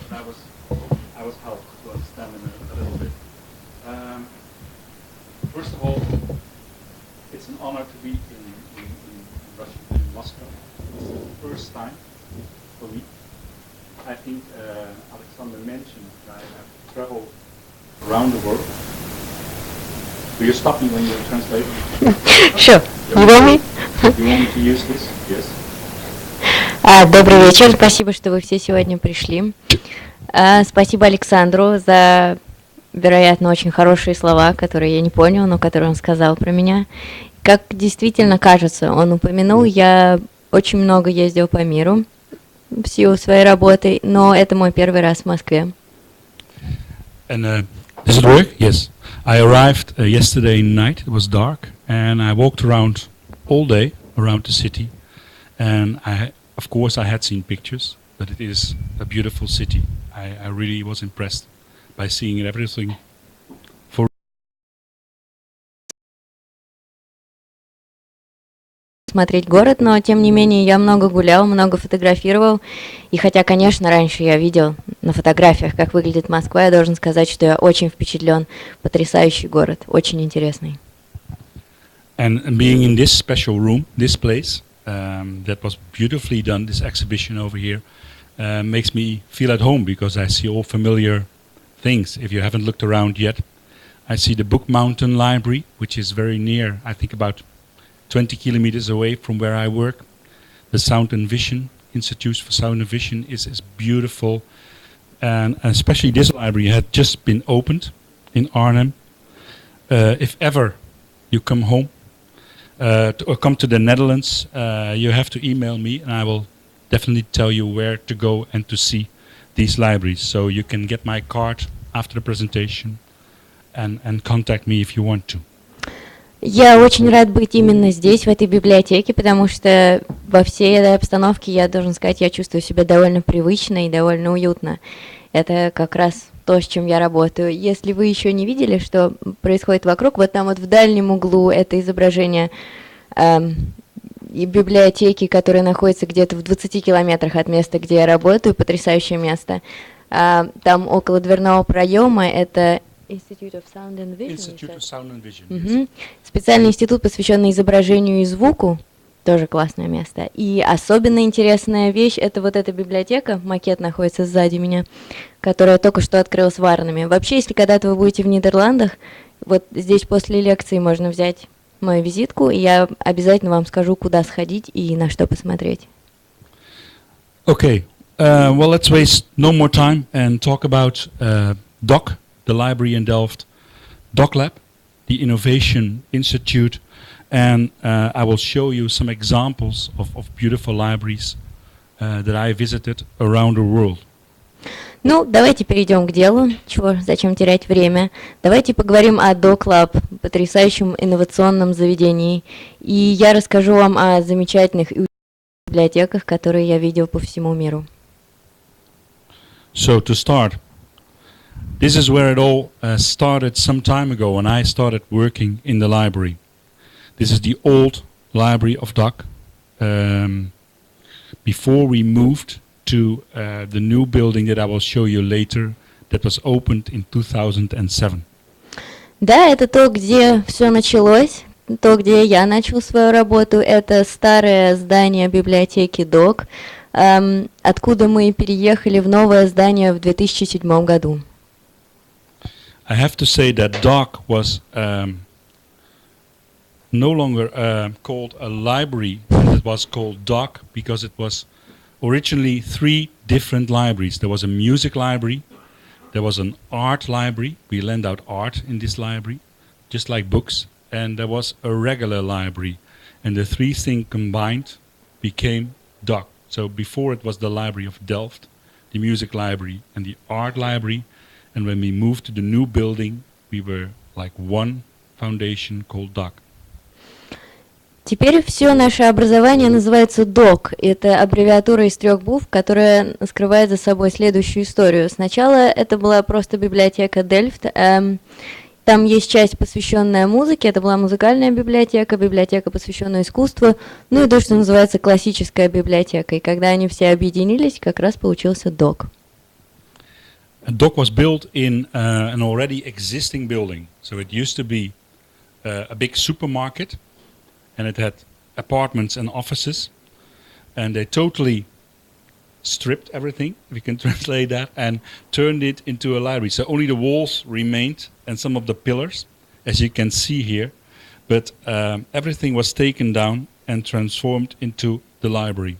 I was helped to understand them a little bit. First of all, it's an honor to be in Russia, in Moscow. It's the first time for me. I think Alexander mentioned that I have traveled around the world. Will you stop me when you translate? Sure. You want me? You want me to use this? Yes. Добрый вечер. Спасибо, что вы все сегодня пришли. Спасибо Александру за, вероятно, очень хорошие слова, которые я не понял, но которые он сказал про меня. Как действительно кажется, он упомянул, я очень много ездил по миру в силу своей работы, но это мой первый раз в Москве. And does it work? Yes. I arrived yesterday night. It was dark, and I walked around all day around the city. And of course, I had seen pictures, but it is a beautiful city. I really was impressed by seeing everything. Смотреть город, но тем не менее я много гулял, много фотографировал. И хотя, конечно, раньше я видел на фотографиях, как выглядит Москва, я должен сказать, что я очень впечатлен. Потрясающий город, очень интересный. And being in this special room, this place, that was beautifully done, this exhibition over here, makes me feel at home because I see all familiar things. If you haven't looked around yet, I see the Book Mountain Library, which is very near, I think about 20 kilometers away from where I work. The Sound and Vision Institute for Sound and Vision is beautiful. And especially this library had just been opened in Arnhem. If ever you come home or come to the Netherlands, you have to email me and I will definitely tell you where to go and to see these libraries. So you can get my card after the presentation and contact me if you want to. Я очень рад быть именно здесь, в этой библиотеке, потому что во всей этой обстановке, я должен сказать, я чувствую себя довольно привычно и довольно уютно. Это как раз то, с чем я работаю. Если вы еще не видели, что происходит вокруг, вот там вот в дальнем углу это изображение и библиотеки, которая находится где-то в 20 километрах от места, где я работаю, потрясающее место. Там около дверного проема это Institute of Sound and Vision. Institute of Sound and Vision. Yes. Специальный институт, посвященный изображению и звуку, тоже классное место. И особенно интересная вещь, это вот эта библиотека, макет находится сзади меня, которая только что открылась в Арнеме. Вообще, если когда-то вы будете в Нидерландах, вот здесь после лекции можно взять мою визитку, и я обязательно вам скажу, куда сходить и на что посмотреть. Okay, well, let's waste no more time and talk about DOC, the library in Delft, DOC Lab, the Innovation Institute, and I will show you some examples of beautiful libraries that I visited around the world. Ну, давайте перейдем к делу. Зачем терять время? Давайте поговорим о DOC Lab, потрясающем инновационном заведении. И я расскажу вам о замечательных библиотеках, которые я видел по всему миру. So to start, this is where it all started some time ago when I started working in the library. This is the old library of DOC. Before we moved to the new building that I will show you later, that was opened in 2007. Да, это то, где все началось, то, где я начал свою работу. Это старое здание библиотеки DOC, откуда мы переехали в новое здание в 2007 году. I have to say that DOC was no longer called a library, it was called DOC because it was originally 3 different libraries. There was a music library, there was an art library, we lend out art in this library, just like books, and there was a regular library. And the 3 things combined became DOC. So before it was the Library of Delft, the music library and the art library. And when we moved to the new building, we were like one foundation called DOC. Теперь все наше образование называется DOC. Это аббревиатура из 3 букв, которая скрывает за собой следующую историю. Сначала это была просто библиотека Дельфт. Там есть часть, посвященная музыке. Это была музыкальная библиотека, библиотека, посвященная искусству. Ну и то, что называется классическая библиотека. И когда они все объединились, как раз получился DOC. A dock was built in an already existing building. So it used to be a big supermarket, and it had apartments and offices, and they totally stripped everything, if you can translate that, and turned it into a library. So only the walls remained and some of the pillars, as you can see here, but everything was taken down and transformed into the library.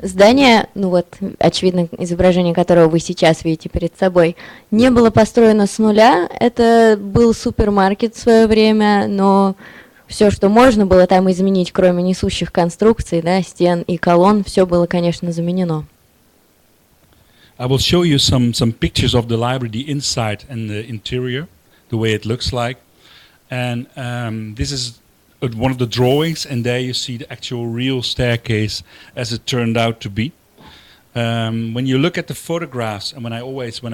Здание, ну вот, очевидно, изображение которого вы сейчас видите перед собой, не было построено с нуля. Это был супермаркет в свое время, но все, что можно было там изменить, кроме несущих конструкций, да, стен и колонн, все было, конечно, заменено. I will show you some pictures of the library, the inside and the interior, the way it looks like. And this is one of the drawings, and there you see the actual real staircase as it turned out to be. When you look at the photographs, and when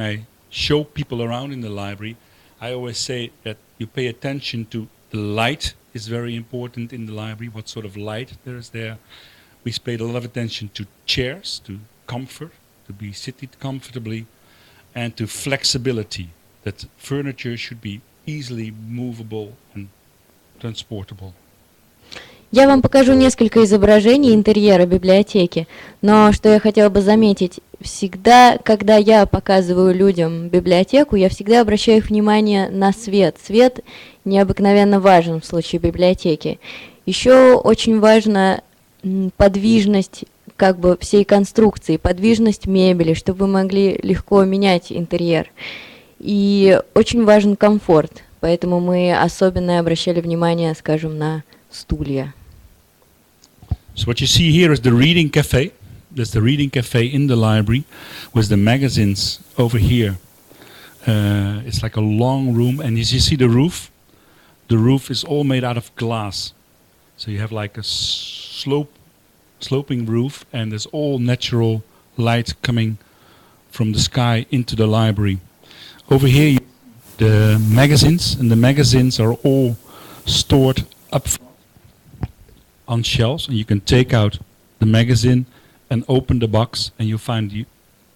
I show people around in the library, I always say that you pay attention to the light is very important in the library, what sort of light there is there. We paid a lot of attention to chairs, to comfort, to be seated comfortably, and to flexibility, that furniture should be easily movable and transportable. Я вам покажу несколько изображений интерьера библиотеки, но что я хотела бы заметить, всегда, когда я показываю людям библиотеку, я всегда обращаю их внимание на свет. Свет необыкновенно важен в случае библиотеки. Еще очень важна подвижность как бы всей конструкции, подвижность мебели, чтобы вы могли легко менять интерьер. И очень важен комфорт, поэтому мы особенно обращали внимание, скажем, на стулья. So what you see here is the reading cafe. There's the reading cafe in the library with the magazines over here. It's like a long room, and as you see the roof is all made out of glass. So you have like a sloping roof, and there's all natural light coming from the sky into the library. Over here, you see the magazines, and the magazines are all stored up front on shelves, and you can take out the magazine and open the box, and you find the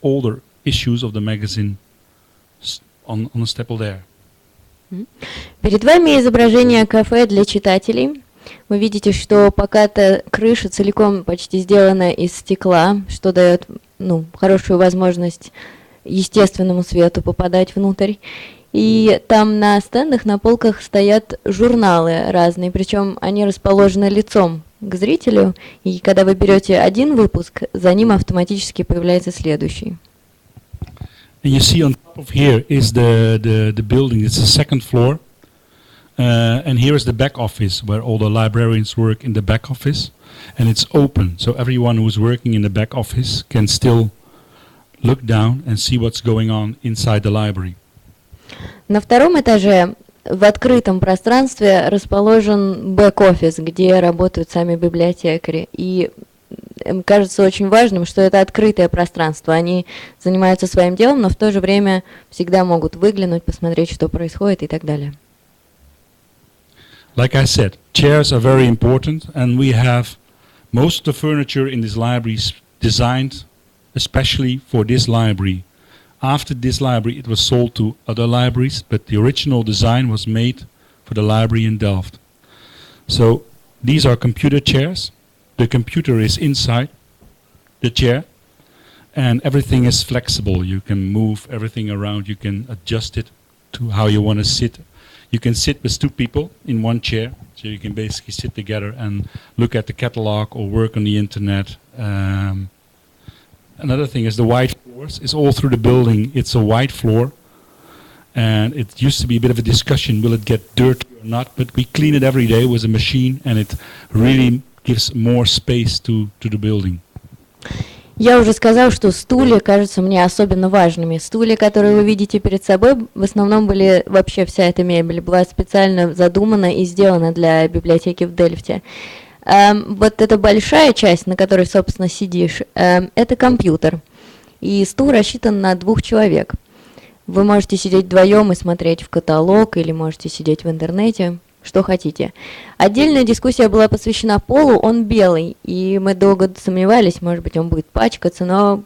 older issues of the magazine on a staple there. Перед вами изображение кафе для читателей. Вы видите, что пока-то крыша целиком почти сделана из стекла, что дает, хорошую возможность естественному свету попадать внутрь. И там на стендах, на полках стоят журналы разные, причем они расположены лицом к зрителю, и когда вы берете один выпуск, за ним автоматически появляется следующий. And you see on top of here is the building. It's the second floor, and here is the back office where all the librarians work in the back office, and it's open, so everyone who's working in the back office can still look down and see what's going on inside the library. На втором этаже в открытом пространстве расположен бэк-офис, где работают сами библиотекари. И кажется очень важным, что это открытое пространство. Они занимаются своим делом, но в то же время всегда могут выглянуть, посмотреть, что происходит и так далее. Like I said, chairs are very important, and we have most of the furniture in this library designed especially for this library. After this library, it was sold to other libraries, but the original design was made for the library in Delft. So these are computer chairs. The computer is inside the chair, and everything is flexible. You can move everything around. You can adjust it to how you want to sit. You can sit with two people in one chair, so you can basically sit together and look at the catalog or work on the internet. Another thing is the white floors. It's all through the building. It's a white floor, and it used to be a bit of a discussion, will it get dirty or not, but we clean it every day with a machine, and it really gives more space to the building. Я уже сказала, что стулья кажутся мне особенно важными. Стулья, которые вы видите перед собой, в основном были, вообще вся эта мебель была специально задумана и сделана для библиотеки в Дельфте. Вот эта большая часть, на которой, собственно, сидишь, это компьютер. И стул рассчитан на 2 человек. Вы можете сидеть вдвоем и смотреть в каталог, или можете сидеть в интернете, что хотите. Отдельная дискуссия была посвящена полу, он белый, и мы долго сомневались, может быть, он будет пачкаться, но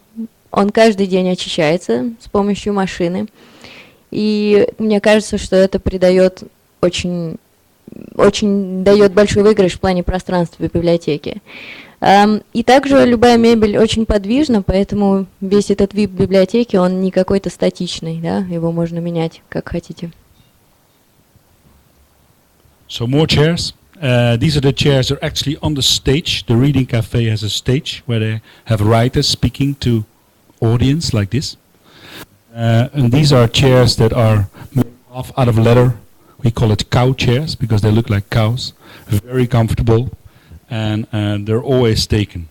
он каждый день очищается с помощью машины. И мне кажется, что это придает очень дает большой выигрыш в плане пространства библиотеки. И также любая мебель очень подвижна, поэтому весь этот вид библиотеки, он не какой-то статичный, да, его можно менять как хотите. So more chairs. These are the chairs that are actually on the stage. The reading cafe has a stage where they have writers speaking to audience like this. And these are chairs that are made out of leather. We call it cow chairs because they look like cows. Very comfortable, and they're always taken.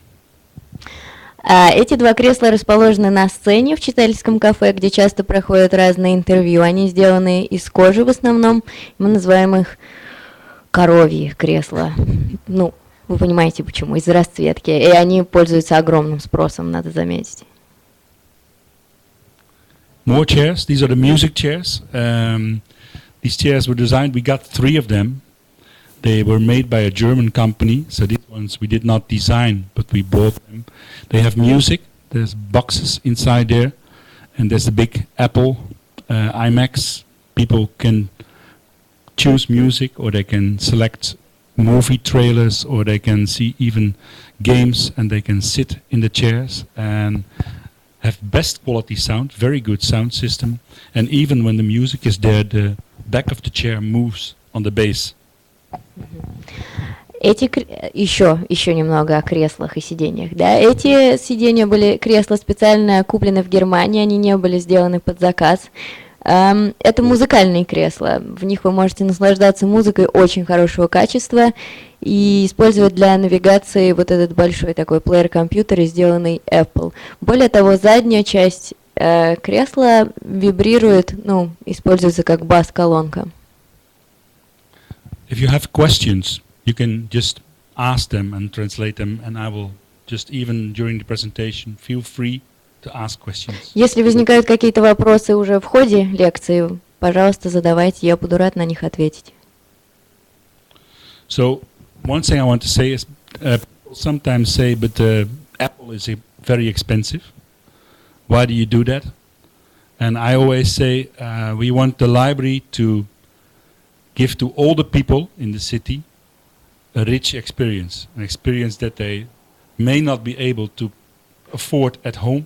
Эти два кресла расположены на сцене в читательском кафе, где часто проходят разные интервью. Они сделаны из кожи в основном. Мы называем их коровьи кресла. Ну, вы понимаете почему, из расцветки. И они пользуются огромным спросом, надо заметить. More chairs. These are the music chairs. These chairs were designed, we got 3 of them. They were made by a German company, so these ones we did not design, but we bought them. They have music, there's boxes inside there, and there's a big Apple IMAX. People can choose music, or they can select movie trailers, or they can see even games, and they can sit in the chairs and have best quality sound, very good sound system, and even when the music is there, the back of the chair moves on the base. Еще немного о креслах и сиденьях. Да? Эти сиденья кресла специально куплены в Германии, они не были сделаны под заказ. Это музыкальные кресла, в них вы можете наслаждаться музыкой очень хорошего качества и использовать для навигации вот этот большой такой плеер-компьютер, сделанный Apple. Более того, задняя часть кресла вибрирует, используется как бас-колонка. If you have questions, you can just ask them and translate them, and I will just even during the presentation feel free to ask questions. Если возникают какие-то вопросы уже в ходе лекции, пожалуйста, задавайте, я буду рад на них ответить. So one thing I want to say is, people sometimes say, but Apple is very expensive. Why do you do that? And I always say, we want the library to give to all the people in the city a rich experience, an experience that they may not be able to afford at home,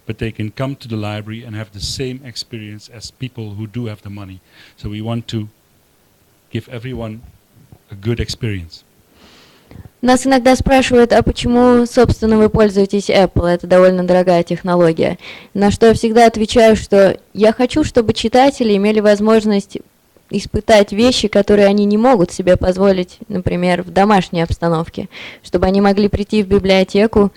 but they can come to the library and have the same experience as people who do have the money. So we want to give everyone a good experience. Нас иногда спрашивают, а почему, собственно, вы пользуетесь Apple? Это довольно дорогая технология. На что я всегда отвечаю, что я хочу, чтобы читатели имели возможность испытать вещи, которые они не могут себе позволить, например, в домашней обстановке, чтобы они могли прийти в библиотеку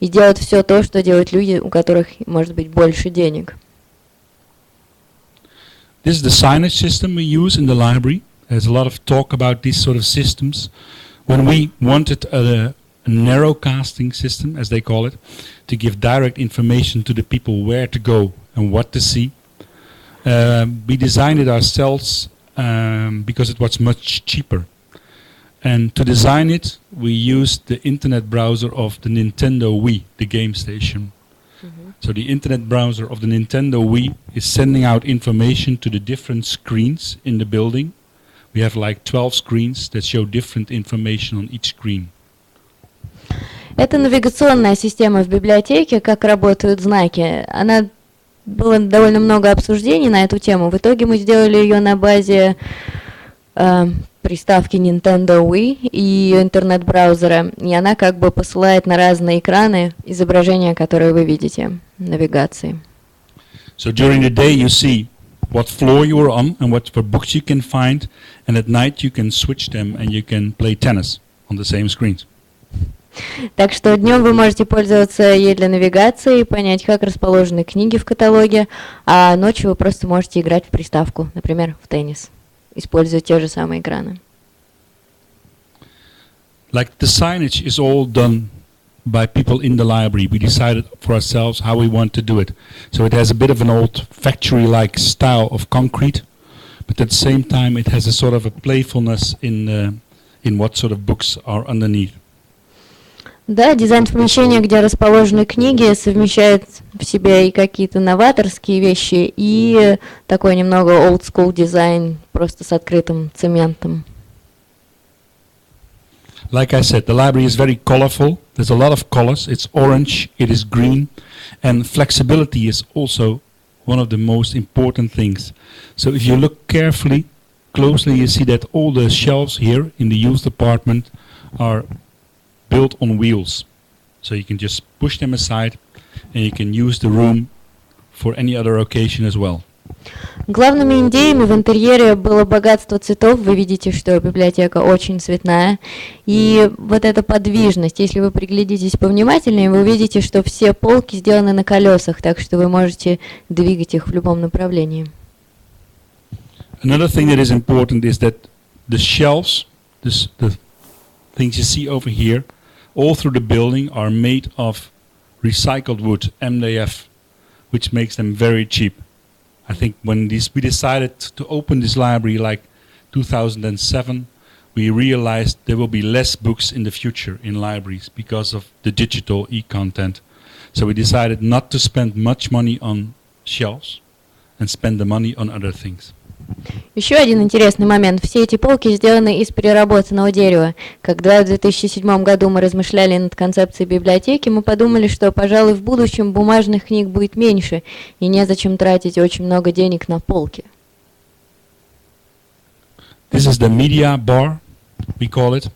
и делать все то, что делают люди, у которых может быть больше денег. This is the signage system we use in the library. There's a lot of talk about these sort of systems. When we wanted a narrowcasting system, as they call it, to give direct information to the people where to go and what to see, we designed it ourselves because it was much cheaper. And to design it, we used the internet browser of the Nintendo Wii, the game station. So the internet browser of the Nintendo Wii is sending out information to the different screens in the building. We have like 12 screens that show different information on each screen. Это навигационная система в библиотеке, как работают знаки. Было довольно много обсуждений на эту тему. В итоге мы сделали ее на базе приставки Nintendo Wii и ее интернет-браузера. И она как бы посылает на разные экраны изображения, которые вы видите в навигации. So during the day you see what floor you are on and what books you can find, and at night you can switch them and you can play tennis on the same screens. Так что днем вы можете пользоваться ей для навигации и понять, как расположены книги в каталоге, а ночью вы просто можете играть в приставку, например, в теннис, используя те же самые экраны. Like the signage is all done by people in the library. We decided for ourselves how we want to do it. So it has a bit of an old factory-like style of concrete, but at the same time it has a sort of a playfulness in what sort of books are underneath. Да, дизайн помещения, где расположены книги, совмещает в себе и какие-то новаторские вещи, и такой немного old school дизайн, просто с открытым цементом. Like I said, the library is very colorful. There's a lot of colors. It's orange, it is green, and flexibility is also one of the most important things. So if you look carefully, closely, you see that all the shelves here in the youth department are built on wheels. So you can just push them aside and you can use the room for any other occasion as well. Главными идеями в интерьере было богатство цветов. Вы видите, что библиотека очень цветная. И вот эта подвижность, если вы приглядитесь повнимательнее, вы увидите, что все полки сделаны на колесах, так что вы можете двигать их в любом направлении. Another thing that is important is that the shelves, the things you see over here, all through the building are made of recycled wood, MDF, which makes them very cheap. I think when we decided to open this library like 2007, we realized there will be less books in the future in libraries because of the digital e-content. So we decided not to spend much money on shelves and spend the money on other things. Еще один интересный момент. Все эти полки сделаны из переработанного дерева. Когда в 2007 году мы размышляли над концепцией библиотеки, мы подумали, что, пожалуй, в будущем бумажных книг будет меньше, и незачем тратить очень много денег на полки. This is the media bar, we call it.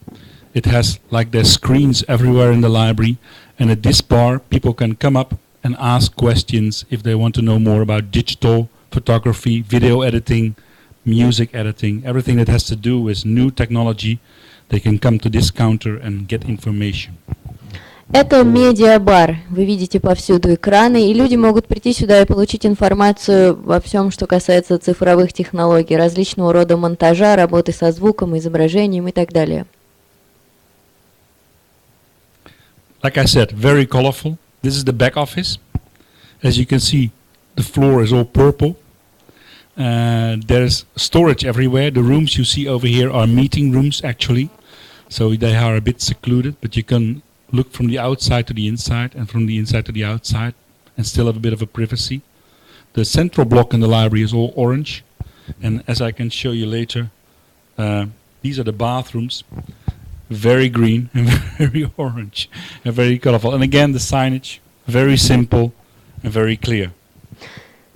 It has like there's screens everywhere in the library, and at this bar people can come up and ask questions if they want to know more about digital photography, video editing, music editing, everything that has to do with new technology. They can come to this counter and get information. Это медиабар. Вы видите повсюду экраны, и люди могут прийти сюда и получить информацию во всем, что касается цифровых технологий, различного рода монтажа, работы со звуком, изображением и так далее. Like I said, very colorful. This is the back office. As you can see, the floor is all purple. There's storage everywhere. The rooms you see over here are meeting rooms, actually. So they are a bit secluded, but you can look from the outside to the inside and from the inside to the outside and still have a bit of a privacy. The central block in the library is all orange. And as I can show you later, these are the bathrooms. Very green and very orange and very colorful. And again, the signage, very simple and very clear.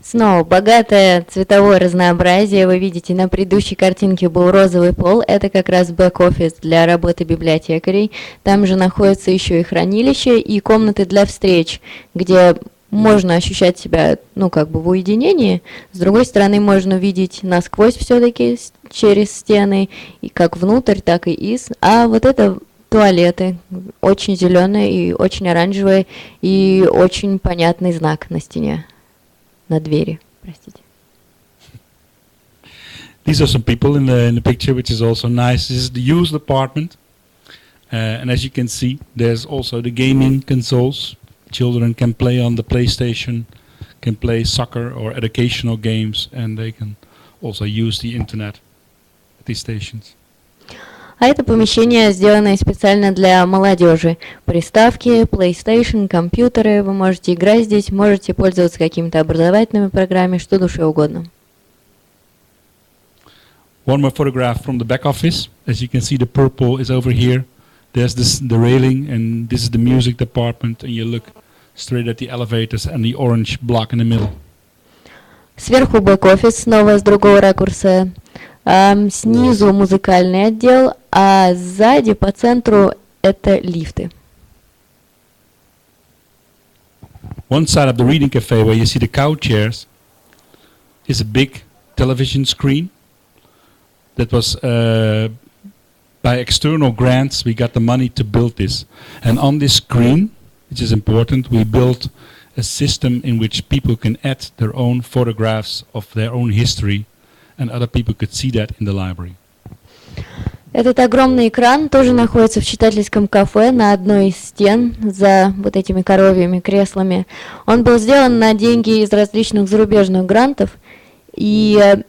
Снова богатое цветовое разнообразие. Вы видите, на предыдущей картинке был розовый пол. Это как раз бэк-офис для работы библиотекарей. Там же находится еще и хранилище и комнаты для встреч, где можно ощущать себя, как бы в уединении. С другой стороны, можно видеть насквозь все-таки через стены, и как внутрь, так и из. А вот это туалеты, очень зеленые и очень оранжевые, и очень понятный знак на стене. На двери, простите. These are some people in the picture, which is also nice. This is the youth department, and as you can see, there's also the gaming consoles. Children can play on the PlayStation, can play soccer or educational games, and they can also use the internet at these stations. А это помещение, сделанное специально для молодежи. Приставки, PlayStation, компьютеры. Вы можете играть здесь, можете пользоваться какими-то образовательными программами, что душе угодно. One more photograph from the back office. As you can see, the purple is over here. There's the railing, and this is the music department. And you look straight at the elevators and the orange block in the middle. Сверху бэк-офис, снова с другого ракурса. Снизу музыкальный отдел, а сзади по центру это лифты. One side of the reading cafe where you see the cow chairs is a big television screen that was by external grants we got the money to build this. And on this screen, which is important, we built a system in which people can add their own photographs of their own history. And other people could see that in the library. Этот огромный экран тоже находится в читательском кафе на одной из стен за вот этими коровьими креслами. Он был сделан на деньги из различных зарубежных грантов, и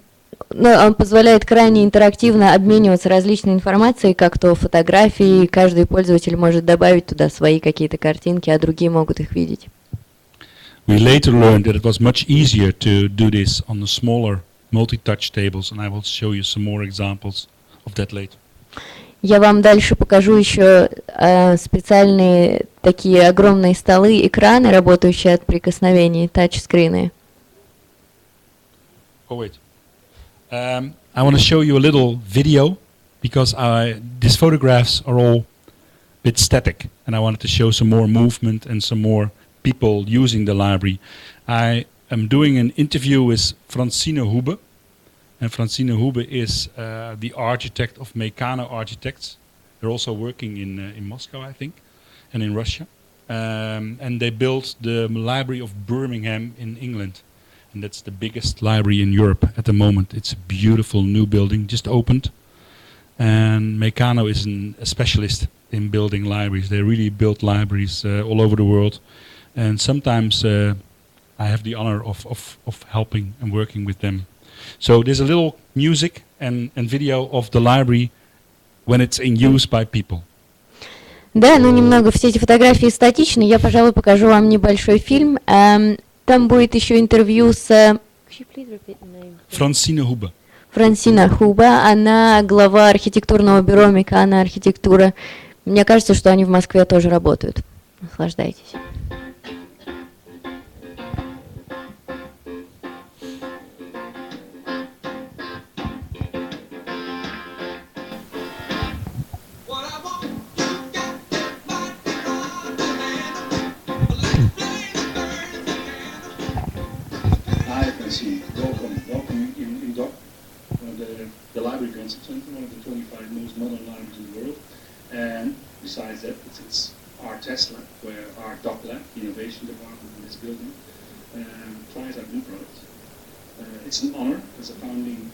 он позволяет крайне интерактивно обмениваться различной информацией, как то фотографии. Каждый пользователь может добавить туда свои какие-то картинки, а другие могут их видеть. We later learned that it was much easier to do this on the smaller multi-touch tables, and I will show you some more examples of that later. Я вам дальше покажу еще специальные такие огромные столы, экраны, работающие от прикосновений, тачскрины. Oh wait. I want to show you a little video because these photographs are all a bit static, and I wanted to show some more movement and some more people using the library. I am doing an interview with Francine Hube, and Francine Hube is the architect of Meccano Architects. They're also working in Moscow, I think, and in Russia. And they built the Library of Birmingham in England. And that's the biggest library in Europe at the moment. It's a beautiful new building, just opened. And Meccano is a specialist in building libraries. They really build libraries all over the world. And sometimes I have the honor of helping and working with them. So there's a little music and video of the library when it's in use by people. Да, ну немного все эти фотографии статичны. Я, пожалуй, покажу вам небольшой фильм. Там будет еще интервью с Francine Hube. Франсина Хуба. Она глава архитектурного бюро Meccano Архитектура. Мне кажется, что они в Москве тоже работают. Наслаждайтесь. Welcome in DOC, the library concept, one of the 25 most modern libraries in the world. And besides that, it's our test lab, where our DOC lab, the innovation department in this building, tries out new products. It's an honor as a founding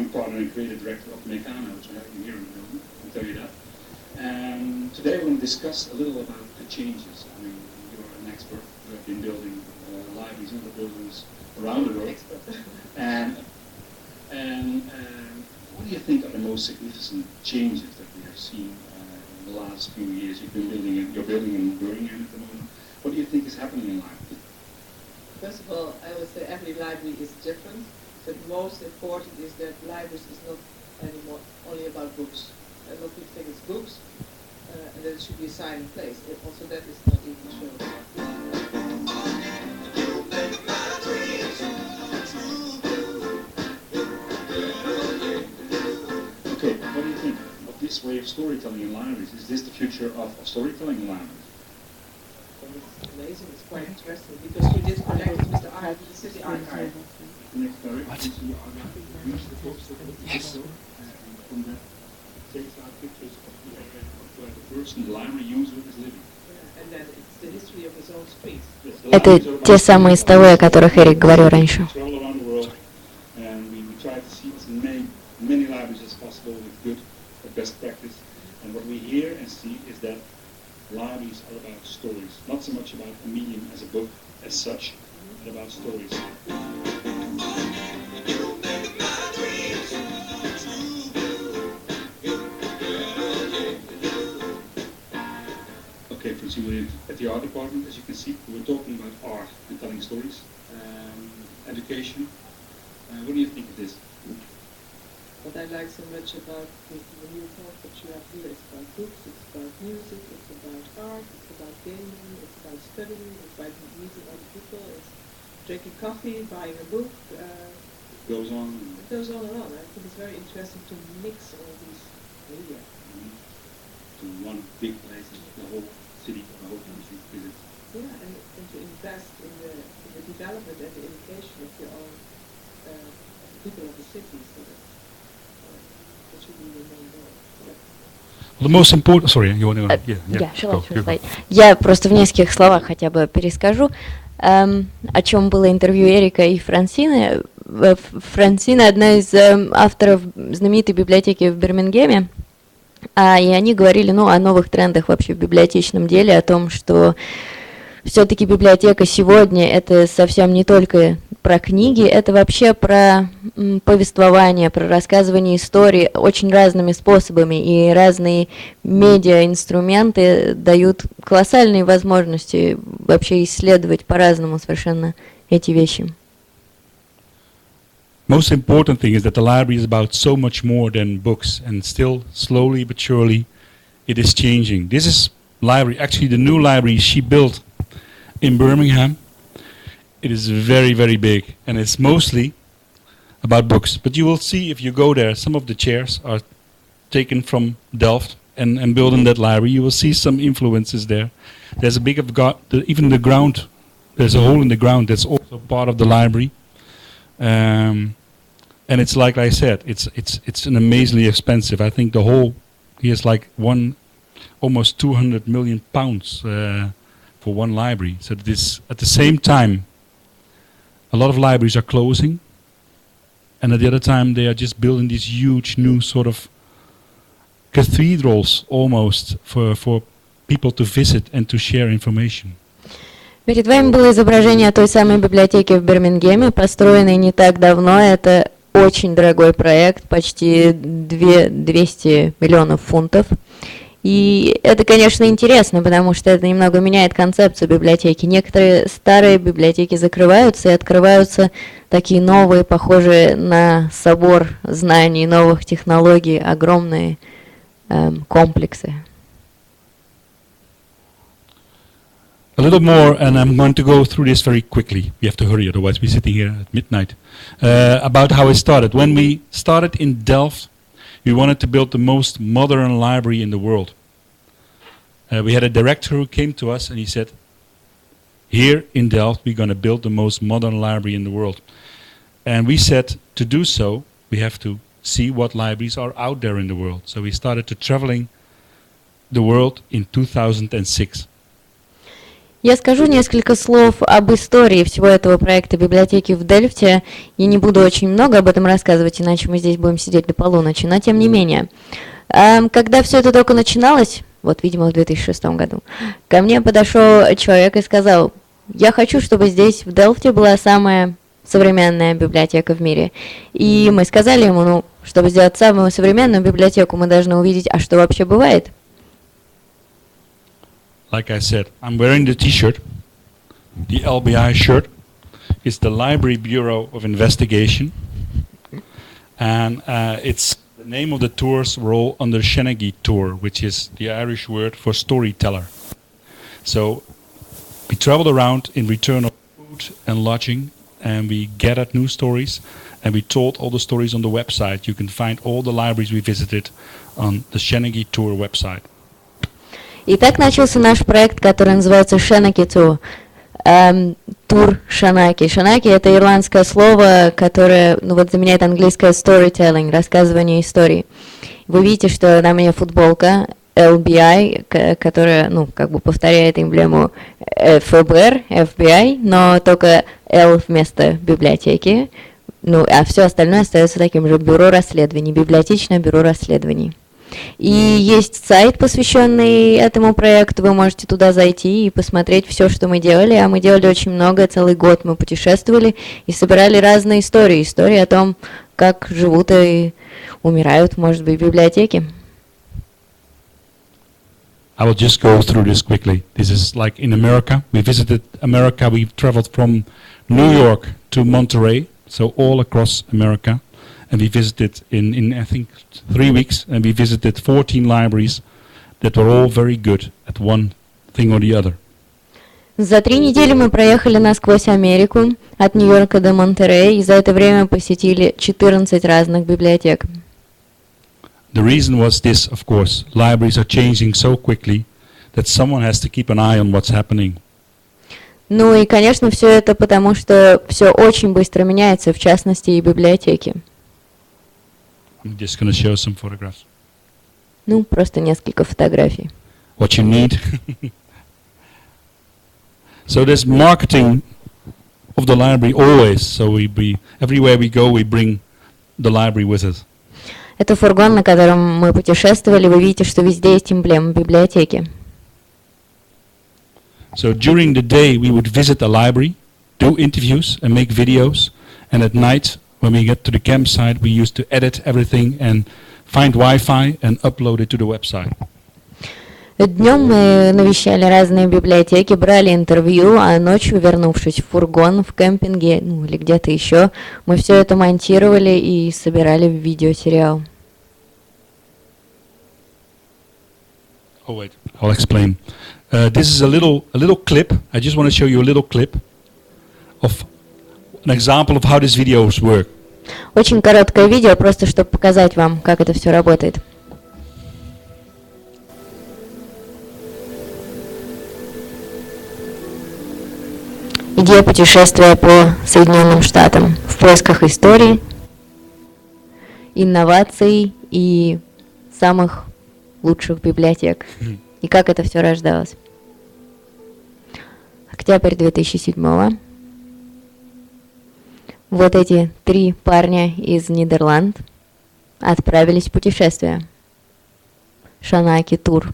partner and creative director of Meccano, which I have here in the building, I'll tell you that. And today we're going to discuss a little about the changes. I mean, you're an expert who have been building libraries and other buildings around the world. And what do you think are the most significant changes that we have seen in the last few years? You're building in Birmingham at the moment. What do you think is happening in library? First of all, I would say every library is different. The most important is that libraries is not anymore only about books. A lot of people think it's books, and that it should be a silent place. Also, that is not even shown. Okay, what do you think of this way of storytelling in libraries? Is this the future of storytelling in libraries? It's amazing, it's quite interesting, because we did connect with the city archive. Next direction, the archive, use the books that yes. And from that takes out pictures of where the person, the library user is living. And then it's the history of his own street. Это те самые столы, о которых Эрик говорил раньше. And we try to see as many libraries as possible with good best practice. And what we hear and see is that libraries are about stories, not so much about a medium as a book as such, but about stories. Okay, for example, at the art department, as you can see, we're talking about art and telling stories, education. What do you think of this? What I like so much about the new concept you have here is about books, it's about music, it's about art, it's about gaming, it's about studying, it's about meeting other people, it's drinking coffee, buying a book. It goes on. It goes on and on. I think it's very interesting to mix all these media. To one big place, the whole city, the whole country visit. Yeah, and to invest in the development and the education of your own people of the city. So that should be the main goal. The most important. Sorry, you want to? Yeah. Я просто в нескольких словах хотя бы перескажу, о чем было интервью Эрика и Франсины. Франсина одна из авторов знаменитой библиотеки в Бирмингеме. И они говорили, о новых трендах вообще в библиотечном деле, о том, что все-таки библиотека сегодня это совсем не только про книги, это вообще про повествование, про рассказывание истории очень разными способами, и разные медиа-инструменты дают колоссальные возможности вообще исследовать по-разному совершенно эти вещи. Most important thing is that the library is about so much more than books, and still, slowly but surely, it is changing. This is library, actually the new library she built in Birmingham. It is very, very big, and it's mostly about books. But you will see if you go there, some of the chairs are taken from Delft and built in that library. You will see some influences there. There's a big of even the ground. There's a hole in the ground that's also part of the library. And it's like I said, it's an amazingly expensive. I think the whole is like almost 200 million pounds for one library. So this at the same time, a lot of libraries are closing, and at the other time they are just building these huge new sort of cathedrals almost for people to visit and to share information. Перед вами было изображение той самой библиотеки в Бирмингеме, построенной не так давно. Это очень дорогой проект, почти 200 миллионов фунтов. И это, конечно, интересно, потому что это немного меняет концепцию библиотеки. Некоторые старые библиотеки закрываются, и открываются такие новые, похожие на собор знаний, новых технологий, огромные комплексы. A little more, and I'm going to go through this very quickly. We have to hurry, otherwise we're sitting here at midnight. About how it started. When we started in Delft, we wanted to build the most modern library in the world. We had a director who came to us and he said, here in Delft we're going to build the most modern library in the world. And we said, to do so, we have to see what libraries are out there in the world. So we started to traveling the world in 2006. Я скажу несколько слов об истории всего этого проекта библиотеки в Дельфте. Я не буду очень много об этом рассказывать, иначе мы здесь будем сидеть до полуночи, но тем не менее. Когда все это только начиналось, вот, видимо, в 2006 году, ко мне подошел человек и сказал, я хочу, чтобы здесь, в Дельфте, была самая современная библиотека в мире. И мы сказали ему, чтобы сделать самую современную библиотеку, мы должны увидеть, а что вообще бывает. Like I said, I'm wearing the T-shirt. The LBI shirt is the Library Bureau of Investigation, and it's the name of the tours were all under Shenagi tour, which is the Irish word for storyteller. So we traveled around in return of food and lodging, and we gathered new stories, and we told all the stories on the website. You can find all the libraries we visited on the Shenagi tour website. И так начался наш проект, который называется Шенаки Тур. Тур Шанаки. Шанаки — это ирландское слово, которое заменяет английское storytelling, рассказывание историй. Вы видите, что на мне футболка LBI, которая, повторяет эмблему ФБР, FBI, но только L вместо библиотеки. А все остальное остается таким же: бюро расследований, библиотечное бюро расследований. И есть сайт, посвященный этому проекту, вы можете туда зайти и посмотреть все, что мы делали, а мы делали очень много, целый год мы путешествовали и собирали разные истории, истории о том, как живут и умирают, может быть, библиотеки. I will just go through this quickly. This is like in America. We visited America. We traveled from New York to Monterey, so all across America. And we visited in I think 3 weeks, and we visited 14 libraries that were all very good at one thing or the other. За 3 недели мы проехали насквозь Америку, от Нью-Йорка до Монтерея, и за это время посетили 14 разных библиотек. The reason was this, of course. Libraries are changing so quickly that someone has to keep an eye on what's happening. И, конечно, все это потому, что все очень быстро меняется, в частности, и библиотеки. I'm just going to show some photographs. Просто несколько фотографий. What you need. So there's marketing of the library always. So everywhere we go, we bring the library with us. Это фургон, на котором мы путешествовали. Вы видите, что везде есть эмблема библиотеки. So during the day, we would visit a library. do interviews and make videos, and at night when we get to the campsite we used to edit everything and find Wi-Fi and upload it to the website. Днем мы навещали разные библиотеки, брали интервью, а ночью, вернувшись в фургон, в кемпинге, ну или где-то еще, мы все это монтировали и собирали в видеосериал. Oh wait, I'll explain. This is a little clip. I just want to show you a little clip of an example of how these videos work. Очень короткое видео, просто чтобы показать вам, как это все работает. Идея путешествия по Соединенным Штатам в поисках истории, инноваций и самых лучших библиотек. И как это все рождалось. Октябрь 2007-го. Вот эти 3 парня из Нидерланд отправились в путешествие. Шанаки тур.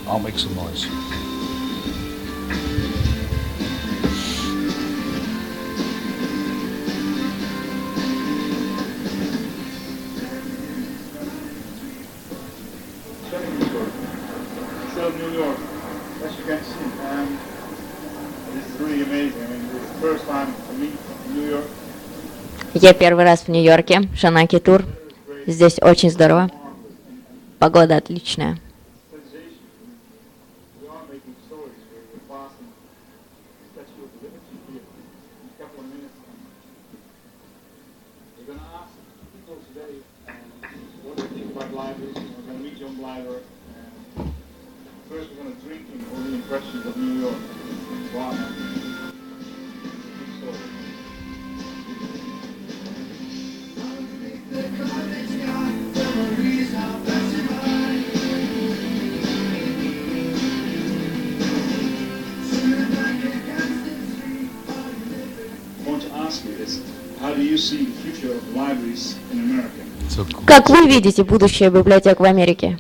I'll make some noise. Still New York, as you can see, this is really amazing. I mean, this is the first time for me in New York. Я первый раз в Нью-Йорке, Шанаки тур. Здесь очень здорово. Погода отличная. We are making stories. We're passing the Statue of Liberty here in a couple of minutes. We're going to ask people today what they think about libraries. We're going to meet John Blyther. First, we're going to drink in all the impressions of New York. Wow. Big story. I want to ask you this. How do you see the future of libraries in America? So cool. Как вы видите будущее библиотек в Америке?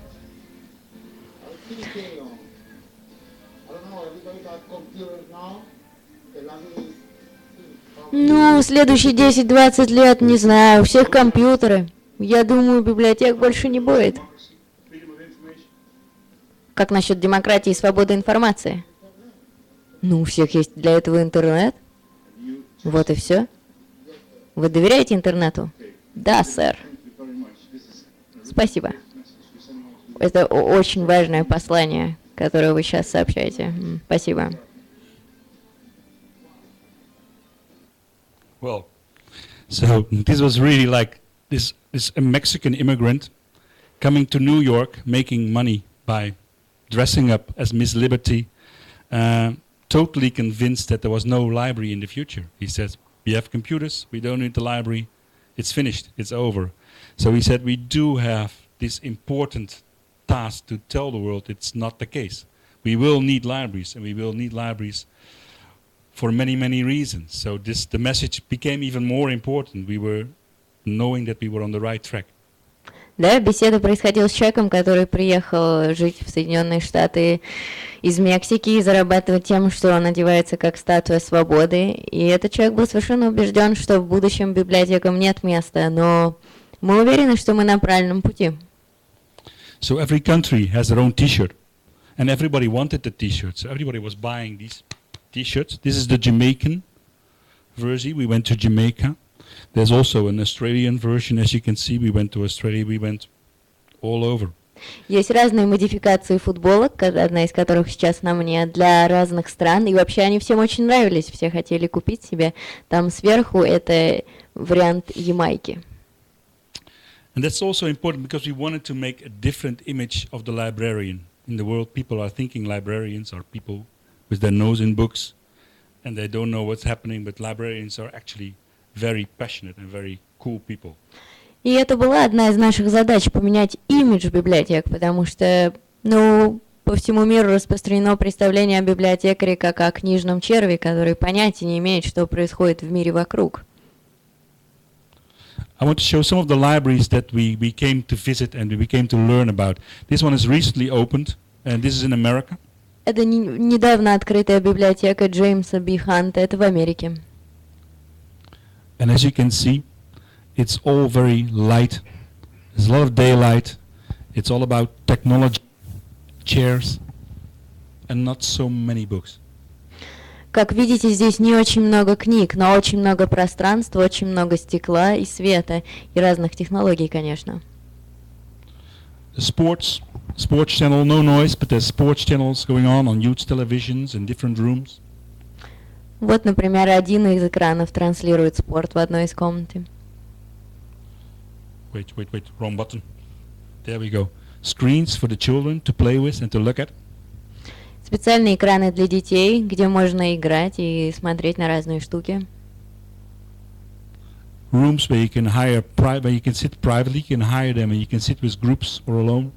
Ну, в следующие 10-20 лет, не знаю, у всех компьютеры. Я думаю, библиотек больше не будет. Как насчет демократии и свободы информации? Ну, у всех есть для этого интернет. Вот и все. Вы доверяете интернету? Да, сэр. Спасибо. Это очень важное послание, которое вы сейчас сообщаете. Спасибо. Well, so this was really like this a Mexican immigrant coming to New York, making money by dressing up as Miss Liberty, totally convinced that there was no library in the future. He says, we have computers, we don't need the library, it's finished, it's over. So he said, we do have this important task to tell the world it's not the case. We will need libraries, and we will need libraries for many, many reasons. So the message became even more important. We were knowing that we were on the right track. Да, беседа происходила с человеком, который приехал жить в Соединенные Штаты из Мексики и зарабатывать тем, что он одевается как статуя свободы. И этот человек был совершенно убежден, что в будущем библиотекам нет места, но мы уверены, что мы на правильном пути. So every country has their own T-shirt, and everybody wanted the T-shirt. So everybody was buying these T-shirts. This is the Jamaican version. We went to Jamaica. There's also an Australian version. As you can see, we went to Australia. We went all over. Есть разные модификации футболок, одна из которых сейчас на мне, для разных стран. И вообще они всем очень нравились. Все хотели купить себе. Там сверху это вариант Ямайки. And that's also important because we wanted to make a different image of the librarian. In the world, people are thinking librarians are people with their nose in books, and they don't know what's happening, but librarians are actually very passionate and very cool people. И это была одна из наших задач — поменять имидж библиотек, потому что, ну, по всему миру распространено представление о библиотекаре как о книжном черве, который понятия не имеет, что происходит в мире вокруг. I want to show some of the libraries that we came to visit and we came to learn about. This one is recently opened, and this is in America. Это недавно открытая библиотека Джеймса Би Ханта, это в Америке. And as you can see, it's all very light. There's a lot of daylight. It's all about technology, chairs, and not so many books. Как видите, здесь не очень много книг, но очень много пространства, очень много стекла и света, и разных технологий, конечно. The sports channel, no noise, but there's sports channels going on huge televisions in different rooms. Вот, например, один из экранов транслирует спорт в одной из комнат. Wait, wrong button. There we go. Screens for the children to play with and to look at. Специальные экраны для детей, где можно играть и смотреть на разные штуки. Rooms where you can where you can sit privately, you can hire them and you can sit with groups or alone.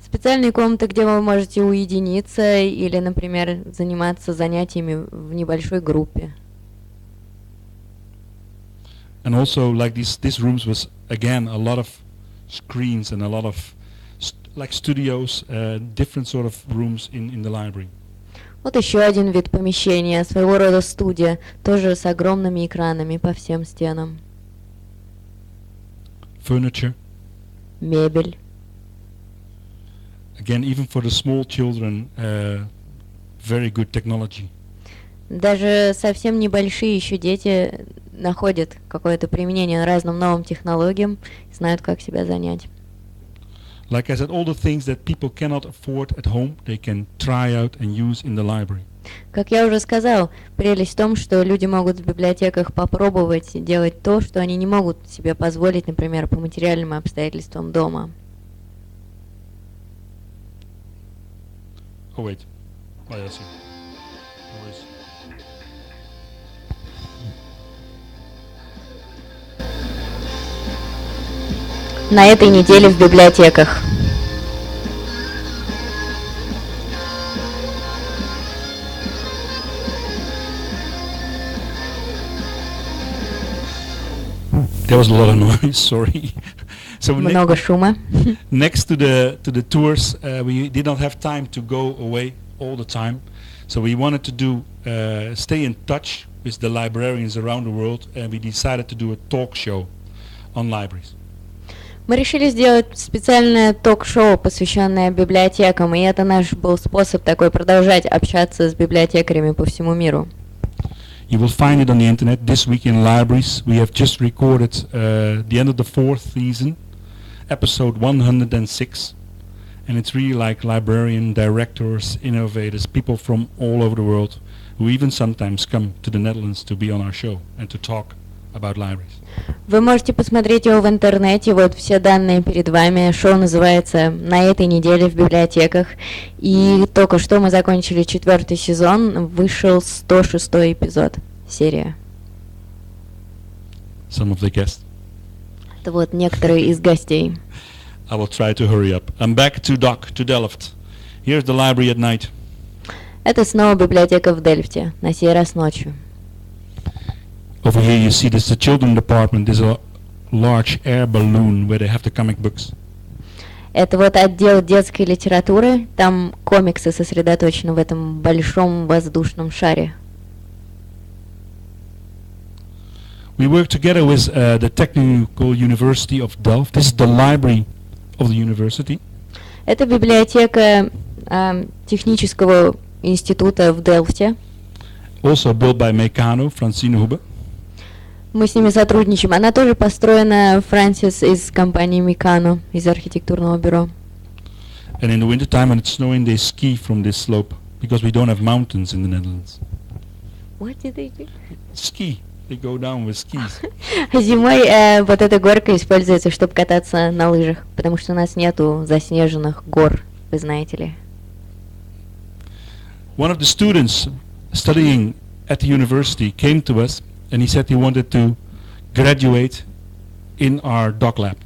Специальные комнаты, где вы можете уединиться или, например, заниматься занятиями в небольшой группе. And also, like these rooms was again a lot of screens and a lot of like studios, different sort of rooms in the library. Вот еще один вид помещения, своего рода студия, тоже с огромными экранами по всем стенам. Furniture. Мебель. Again, even for the small children, very good technology. Даже совсем небольшие еще дети находят какое-то применение разным новым технологиям, знают, как себя занять. Like I said, all the things that people cannot afford at home, they can try out and use in the library. Как я уже сказал, прелесть в том, что люди могут в библиотеках попробовать делать то, что они не могут себе позволить, например, по материальным обстоятельствам дома. Oh wait, I see. Noise. На этой неделе в библиотеках. There was a lot of noise. Sorry. So Много шума. next to the tours, we did not have time to go away all the time, so we wanted to do stay in touch with the librarians around the world, and we decided to do a talk show on libraries. Мы решили сделать специальное ток-шоу, посвященное библиотекам, и это наш был способ такой продолжать общаться с библиотекарями по всему миру. You will find it on the internet. This week in libraries, we have just recorded the end of the 4th season, episode 106, and it's really like librarian directors, innovators, people from all over the world, who even sometimes come to the Netherlands to be on our show and to talk about libraries. Вы можете посмотреть его в интернете, вот все данные перед вами. Шоу называется «На этой неделе в библиотеках». И только что мы закончили 4-й сезон, вышел 106-й эпизод, серия. Some of the guests. Это вот некоторые из гостей. I will try to hurry up. I'm back to Delft. Here's the library at night. Это снова библиотека в Дельфте, на сей раз ночью. Over here you see this the children department. There's a large air balloon where they have the comic books. Это вот отдел детской литературы, там комиксы сосредоточены в этом большом воздушном шаре. We work together with the Technical University of Delft. This is the library of the university. Это библиотека технического института в Делфте. Also built by Meccano, Francine Hube. Мы с ними сотрудничаем. Она тоже построена, Франсис, из компании Meccano, из архитектурного бюро. And in the winter time when it's snowing, they ski from this slope because we don't have mountains in the Netherlands. What did they do? Ski. They go down with skis. Зимой вот эта горка используется, чтобы кататься на лыжах, потому что у нас нету заснеженных гор, вы знаете ли. One of the students studying at the university came to us and he said he wanted to graduate in our doc lab.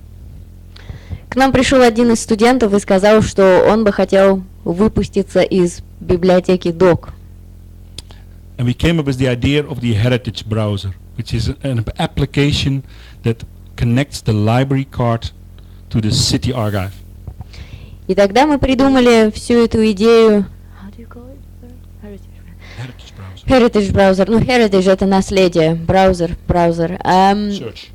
К нам пришел один из студентов и сказал, что он бы хотел выпуститься из библиотеки ДОК. And we came up with the idea of the heritage browser, which is an application that connects the library card to the city archive. И тогда мы придумали всю эту идею. Heritage browser. Ну, heritage — это наследие. Браузер. Search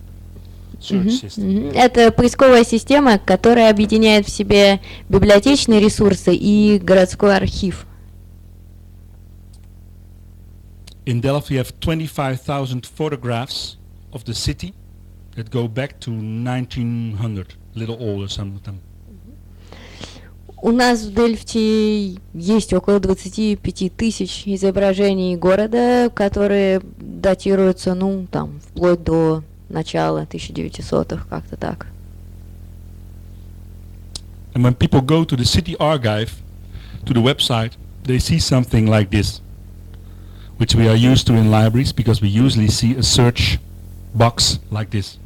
system. Это поисковая система, которая объединяет в себе библиотечные ресурсы и городской архив. In Delft we have 25,000 photographs of the city that go back to 1900, a little older, some of them. У нас в Дельфте есть около 25 тысяч изображений города, которые датируются, ну, там, вплоть до начала 1900-х, как-то так. And when people go to the city archive, to the website, they see something like this, which we are used to in libraries, because we usually see a search box like this.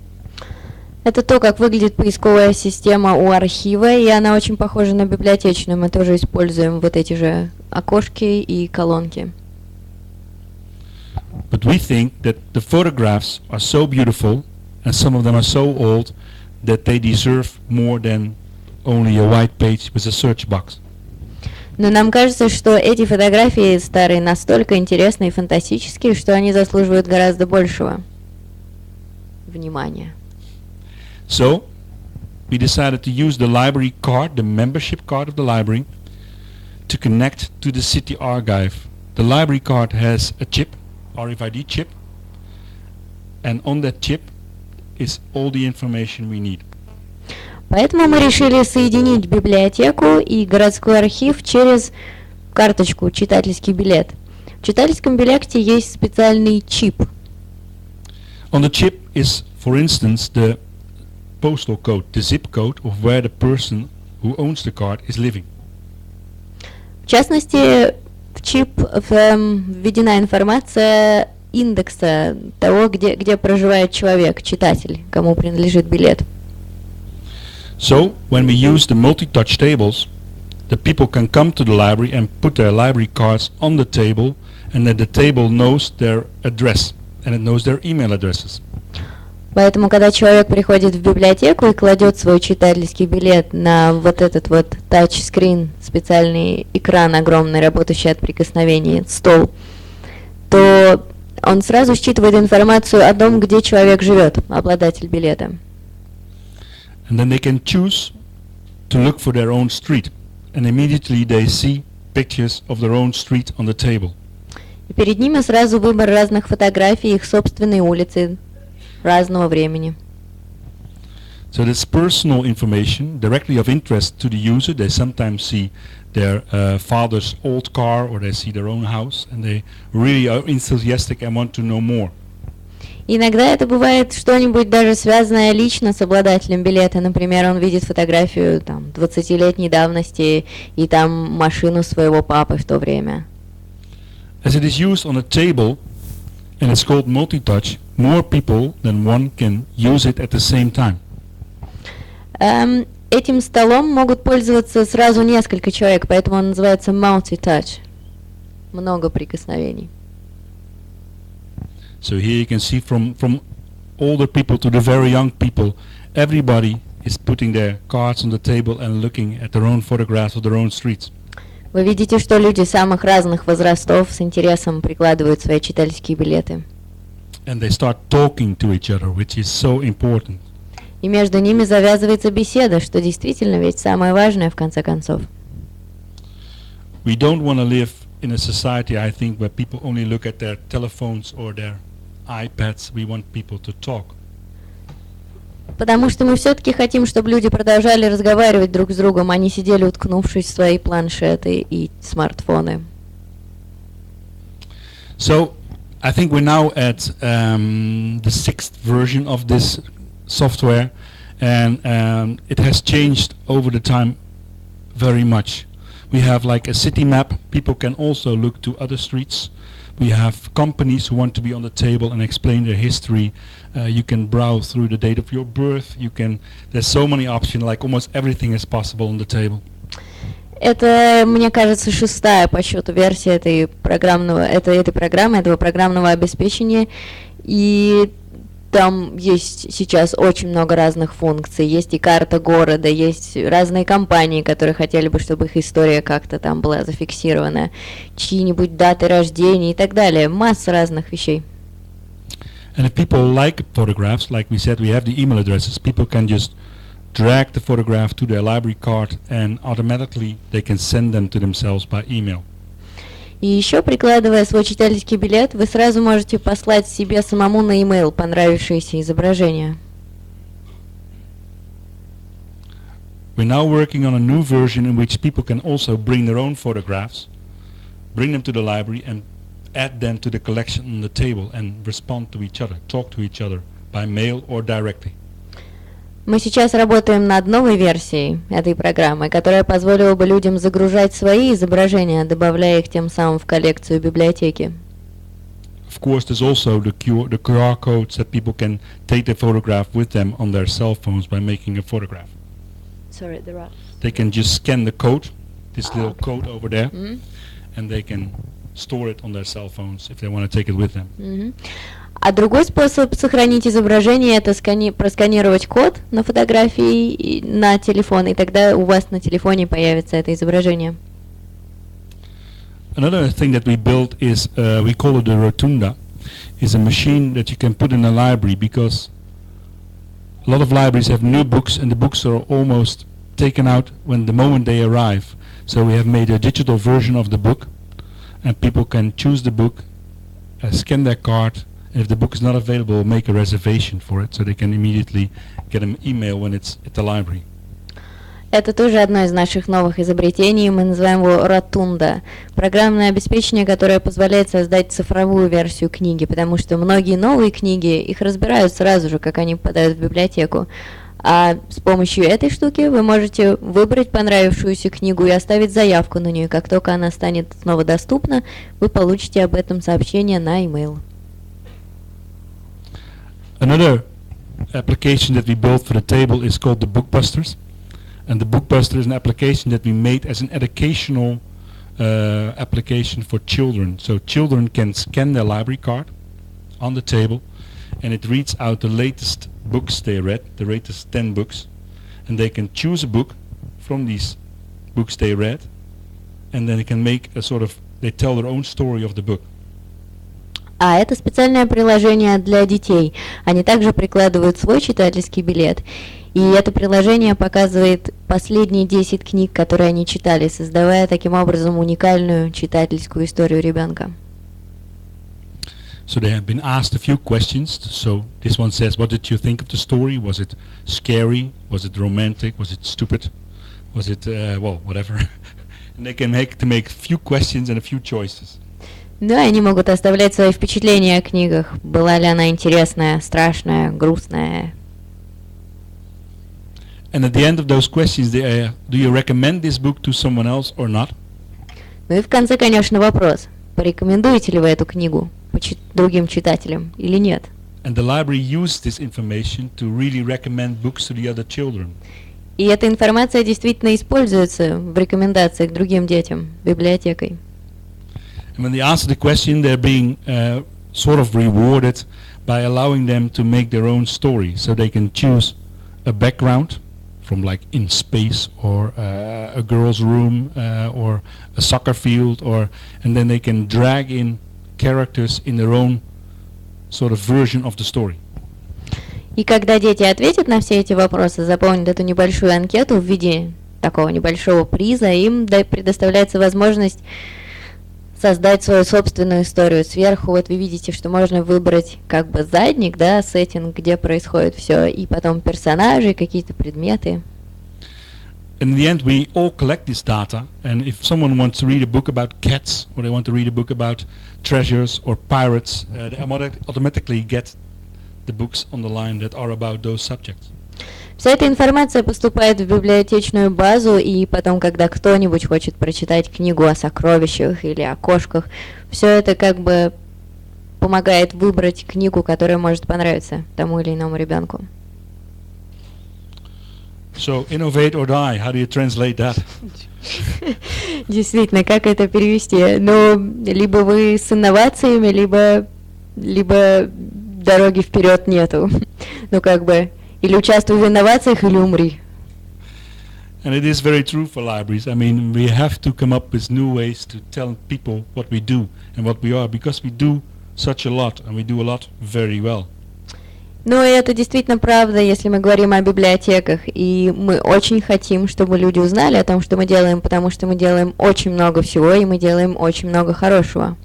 Это то, как выглядит поисковая система у архива, и она очень похожа на библиотечную. Мы тоже используем вот эти же окошки и колонки. But we think that the photographs are so beautiful, and some of them are so old, that they deserve more than only a white page with a search box. Но нам кажется, что эти фотографии старые настолько интересные и фантастические, что они заслуживают гораздо большего внимания. So, we decided to use the library card, the membership card of the library, to connect to the city archive. The library card has a chip, RFID chip, and on that chip is all the information we need. Поэтому мы решили соединить библиотеку и городской архив через карточку, читательский билет. В читательском билете есть специальный чип. On the chip is, for instance, the postal code, the zip code of where the person who owns the card is living. В частности, в чип введена информация индекса того, где проживает человек, читатель, кому принадлежит билет. So, when we use the multi-touch tables, the people can come to the library and put their library cards on the table, and then the table knows their address, and it knows their email addresses. Поэтому, когда человек приходит в библиотеку и кладет свой читательский билет на вот этот вот тачскрин, специальный экран огромный, работающий от прикосновения, стол, то он сразу считывает информацию о том, где человек живет, обладатель билета. And then they can choose to look for their own street, and immediately they see pictures of their own street on the table. И перед ними сразу выбор разных фотографий их собственной улицы разного времени. So this personal information directly of interest to the user. They sometimes see their father's old car, or they see their own house, and they really are enthusiastic and want to know more. Иногда это бывает что-нибудь даже связанное лично с обладателем билета. Например, он видит фотографию там 20-летней давности и там машину своего папы в то время. As it is used on a table, and it's called multi-touch, more people than one can use it at the same time. Этим столом могут пользоваться сразу несколько человек, поэтому он называется multi-touch. Много прикосновений. So here you can see from older people to the very young people, everybody is putting their cards on the table and looking at their own photographs of their own streets. Вы видите, что люди самых разных возрастов с интересом прикладывают свои читательские билеты. And they start talking to each other, which is so important. И между ними завязывается беседа, что действительно ведь самое важное в конце концов. We don't want to live in a society, I think, where people only look at their telephones or their iPads. We want people to talk. Потому что мы все-таки хотим, чтобы люди продолжали разговаривать друг с другом, а не сидели, уткнувшись в свои планшеты и смартфоны. So, I think we're now at the 6th version of this software, and it has changed over the time very much. We have like a city map. People can also look to other streets. We have companies who want to be on the table and explain their history. You can browse through the date of your birth. There's so many options, like almost everything is possible on the table. Это, мне кажется, 6-я по счету версия этой программы, этого программного обеспечения. И там есть сейчас очень много разных функций. Есть и карта города, есть разные компании, которые хотели бы, чтобы их история как-то там была зафиксирована, чьи-нибудь даты рождения и так далее. Масса разных вещей. And if people like photographs, like we said, we have the email addresses. People can just drag the photograph to their library card and automatically they can send them to themselves by email. И еще, прикладывая свой читательский билет, вы сразу можете послать себе самому на e-mail понравившееся изображение. We're now working on a new version in which people can also bring their own photographs, bring them to the library and add them to the collection on the table and respond to each other, talk to each other by mail or directly. Мы сейчас работаем над новой версией этой программы, которая позволила бы людям загружать свои изображения, добавляя их тем самым в коллекцию библиотеки. Of course, there's also the QR codes that people can take their photograph with them on their cell phones by making a photograph. Sorry, there are. They can just scan the code, this little code over there, and they can store it on their cell phones if they want to take it with them. А другой способ сохранить изображение — это просканировать код на фотографии и на телефон, и тогда у вас на телефоне появится это изображение. Another thing that we built is, we call it the rotunda, is a machine that you can put in a library because a lot of libraries have new books and the books are almost taken out when the moment they arrive. So we have made a digital version of the book and people can choose the book, scan their card, and if the book is not available, make a reservation for it so they can immediately get an email when it's at the library. Это тоже одно из наших новых изобретений, мы называем его ротунда. Программное обеспечение, которое позволяет создать цифровую версию книги, потому что многие новые книги, их разбирают сразу же, как они попадают в библиотеку. А с помощью этой штуки вы можете выбрать понравившуюся книгу и оставить заявку на нее. Как только она станет снова доступна, вы получите об этом сообщение на e-mail. Another application that we built for the table is called the Bookbusters. And the Bookbuster is an application that we made as an educational application for children. So children can scan their library card on the table and it reads out the latest books they read, the latest 10 books. And they can choose a book from these books they read and then they can make a sort of, they tell their own story of the book. А это специальное приложение для детей. Они также прикладывают свой читательский билет. И это приложение показывает последние 10 книг, которые они читали, создавая таким образом уникальную читательскую историю ребенка. So they have been asked a few questions. So this one says, what did you think of the story? Was it scary? Was it romantic? Was it stupid? Was it, well, whatever. And they can make a few questions and a few choices. Да, они могут оставлять свои впечатления о книгах. Была ли она интересная, страшная, грустная? And at the end of those questions, do you recommend this book to someone else or not? Ну и в конце, конечно, вопрос. Порекомендуете ли вы эту книгу другим читателям или нет? And the library used this information to really recommend books to the other children. И эта информация действительно используется в рекомендациях другим детям библиотекой. And when they answer the question, they're being sort of rewarded by allowing them to make their own story. So they can choose a background from like in space or a girl's room or a soccer field, and then they can drag in characters in their own sort of version of the story. И когда дети ответят на все эти вопросы, заполнят эту небольшую анкету в виде такого небольшого приза, им предоставляется возможность создать свою собственную историю. Сверху вот вы видите, что можно выбрать как бы задник, да, сеттинг, где происходит все, и потом персонажи, какие-то предметы. In the end, we all collect this data, and if someone wants to read a book about cats, or they want to read a book about treasures or pirates, they automatically get the books on the line that are about those subjects. Вся эта информация поступает в библиотечную базу, и потом, когда кто-нибудь хочет прочитать книгу о сокровищах или о кошках, все это как бы помогает выбрать книгу, которая может понравиться тому или иному ребенку. So innovate or die, how do you translate that? Действительно, как это перевести? Ну, либо вы с инновациями, либо дороги вперед нету. Ну, как бы, или участвуй в инновациях, или умри. And it is very true for libraries. I mean, we have to come up with new ways to tell people what we do and what we are, because we do such a lot, and we do a lot very well. Ну, и это действительно правда, если мы говорим о библиотеках, и мы очень хотим, чтобы люди узнали о том, что мы делаем, потому что мы делаем очень много всего, и мы делаем очень много хорошего.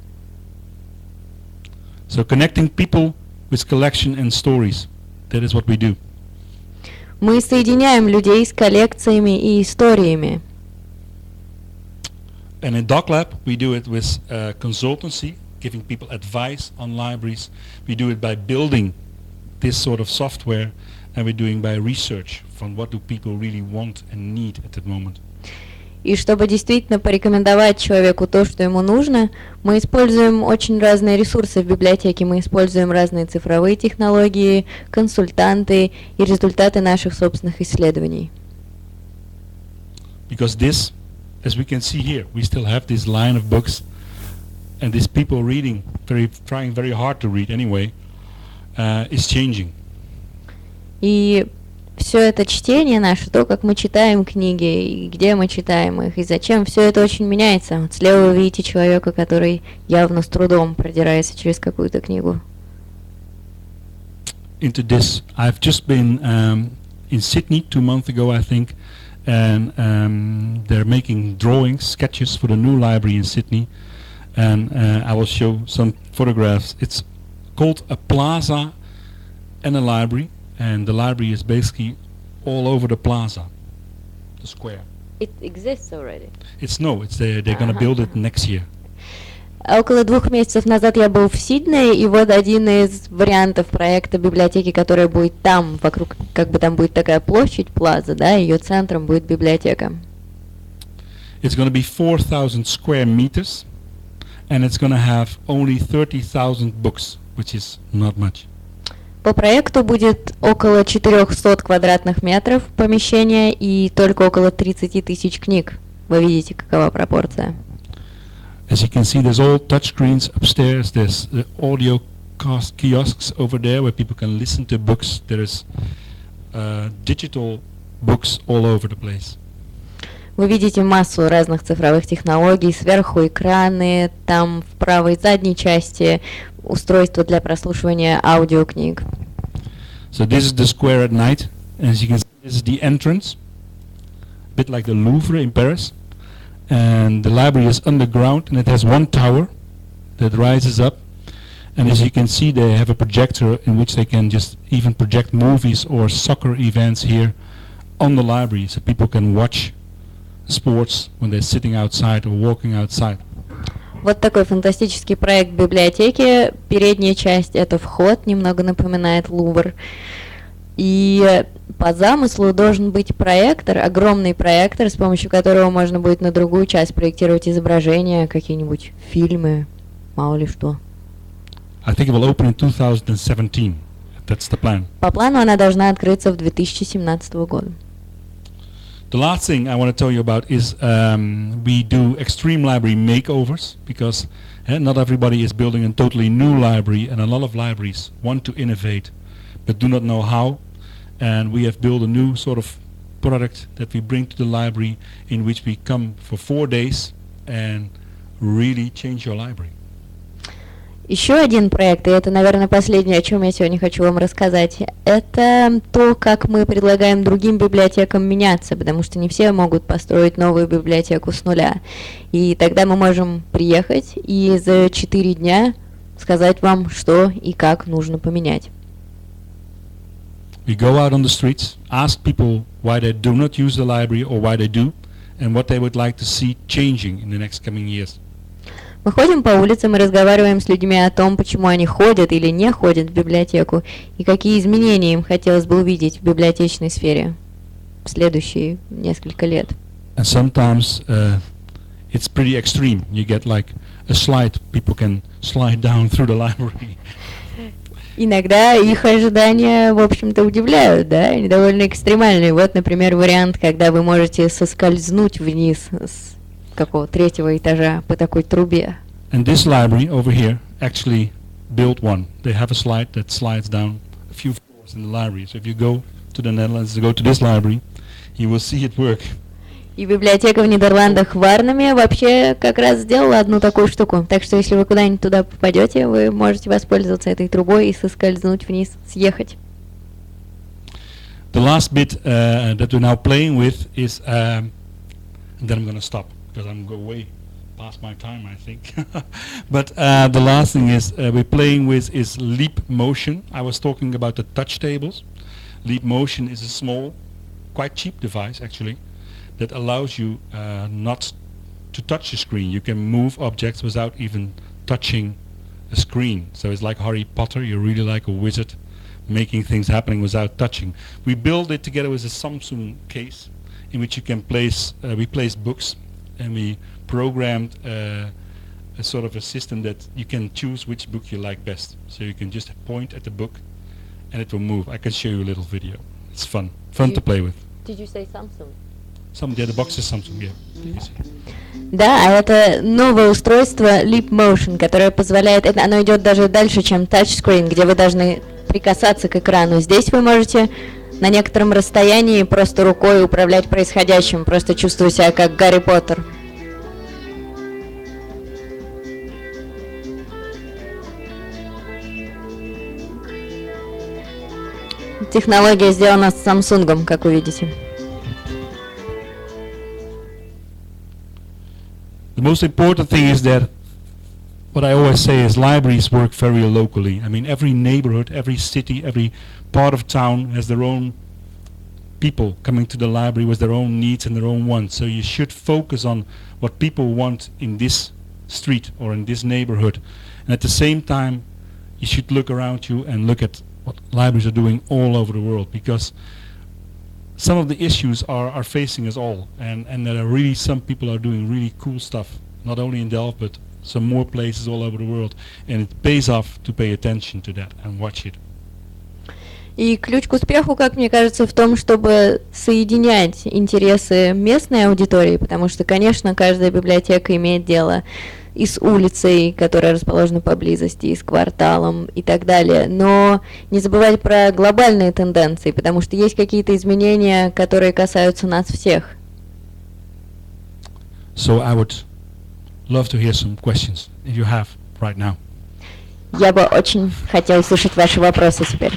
So connecting people with collection and stories, that is what we do. Мы соединяем людей с коллекциями и историями. And in DocLab, we do it with consultancy, giving people advice on libraries. We do it by building this sort of software, and we're doing by research from what do people really want and need at that moment. И чтобы действительно порекомендовать человеку то, что ему нужно, мы используем очень разные ресурсы в библиотеке. Мы используем разные цифровые технологии, консультанты и результаты наших собственных исследований. Because this, as we can see here, we still have this line of books, and these people reading, trying very hard to read anyway, is changing. И все это чтение наше, то, как мы читаем книги, и где мы читаем их, и зачем, все это очень меняется. Вот слева вы видите человека, который явно с трудом продирается через какую-то книгу. Into this, I've just been in Sydney 2 months ago, I think, and they're making drawings, sketches for the new library in Sydney, and I will show some photographs. It's called a plaza and a library, and the library is basically all over the plaza, the square. It exists already. They're going to build it next year. Около 2 месяцев назад я был в Сиднее, и вот один из вариантов проекта библиотеки, которая будет там, вокруг, как бы там будет такая площадь, плаза, да, ее центром будет библиотека. It's going to be 4,000 square meters, and it's going to have only 30,000 books, which is not much. По проекту будет около 400 квадратных метров помещения и только около 30 тысяч книг. Вы видите, какова пропорция. As you can see, there's all touchscreens upstairs. There's the audio kiosks over there where people can listen to books. There is digital books all over the place. Вы видите массу разных цифровых технологий, сверху экраны, там в правой задней части устройства для прослушивания аудиокниг. So this is the square at night. As you can see, this is the entrance, a bit like the Louvre in Paris. And the library is underground, and it has one tower that rises up. And as you can see, they have a projector in which they can just even project movies or soccer events here on the library, so people can watch sports when they're sitting outside or walking outside. Вот такой фантастический проект библиотеки. Передняя часть — это вход, немного напоминает Лувр. И по замыслу должен быть проектор, огромный проектор, с помощью которого можно будет на другую часть проектировать изображения, какие-нибудь фильмы, мало ли что. I think it will open in 2017. That's the plan. По плану она должна открыться в 2017 году. The last thing I want to tell you about is we do extreme library makeovers, because not everybody is building a totally new library, and a lot of libraries want to innovate but do not know how. And we have built a new sort of product that we bring to the library, in which we come for 4 days and really change your library. Еще один проект, и это, наверное, последнее, о чем я сегодня хочу вам рассказать, это то, как мы предлагаем другим библиотекам меняться, потому что не все могут построить новую библиотеку с нуля. И тогда мы можем приехать и за 4 дня сказать вам, что и как нужно поменять. We go out on the streets, ask people why they do not use the library or why they do, and what they would like to see changing in the next coming years. Мы ходим по улицам и разговариваем с людьми о том, почему они ходят или не ходят в библиотеку, и какие изменения им хотелось бы увидеть в библиотечной сфере в следующие несколько лет. And sometimes it's pretty extreme. You get like a slide. People can slide down through the library. Иногда их ожидания, в общем-то, удивляют, да, они довольно экстремальные. Вот, например, вариант, когда вы можете соскользнуть вниз с какого третьего этажа по такой трубе. And this library over here actually built one. They have a slide that slides down a few floors in the library. So if you go to the Netherlands, go to this library, you will see it work. И библиотека в Нидерландах в Арнеме вообще как раз сделала одну такую штуку. Так что если вы куда-нибудь туда попадете, вы можете воспользоваться этой трубой и соскользнуть вниз, съехать. The last bit that we're now playing with is, and then I'm going to stop because I'm going way past my time, I think. But the last thing is we're playing with is leap motion. I was talking about the touch tables. Leap motion is a small, quite cheap device actually, that allows you not to touch the screen. You can move objects without even touching a screen. So it's like Harry Potter. You're really like a wizard, making things happening without touching. We built it together with a Samsung case in which you can place, we placed books, and we programmed a sort of a system that you can choose which book you like best. So you can just point at the book and it will move. I can show you a little video. It's fun to play with. Did you say Samsung? The box is Samsung, yeah. Да, а это новое устройство Leap Motion, которое позволяет, оно идет даже дальше, чем touchscreen, где вы должны прикасаться к экрану. Здесь вы можете на некотором расстоянии просто рукой управлять происходящим, просто чувствуя себя как Гарри Поттер. Технология сделана с Samsung, как вы видите. The most important thing is that what I always say is libraries work very locally. I mean, every neighborhood, every city, every part of town has their own people coming to the library with their own needs and their own wants. So you should focus on what people want in this street or in this neighborhood. And at the same time, you should look around you and look at what libraries are doing all over the world, because some of the issues are facing us all, and there are really some people are doing really cool stuff, not only in Delft but some more places all over the world, and it pays off to pay attention to that and watch it. И ключ к успеху, как мне кажется, в том, чтобы соединять интересы местной аудитории, потому что, конечно, каждая библиотека имеет дело и с улицей, которая расположена поблизости, и с кварталом, и так далее. Но не забывать про глобальные тенденции, потому что есть какие-то изменения, которые касаются нас всех. So I would love to hear some questions if you have right now. Я бы очень хотела слушать ваши вопросы теперь.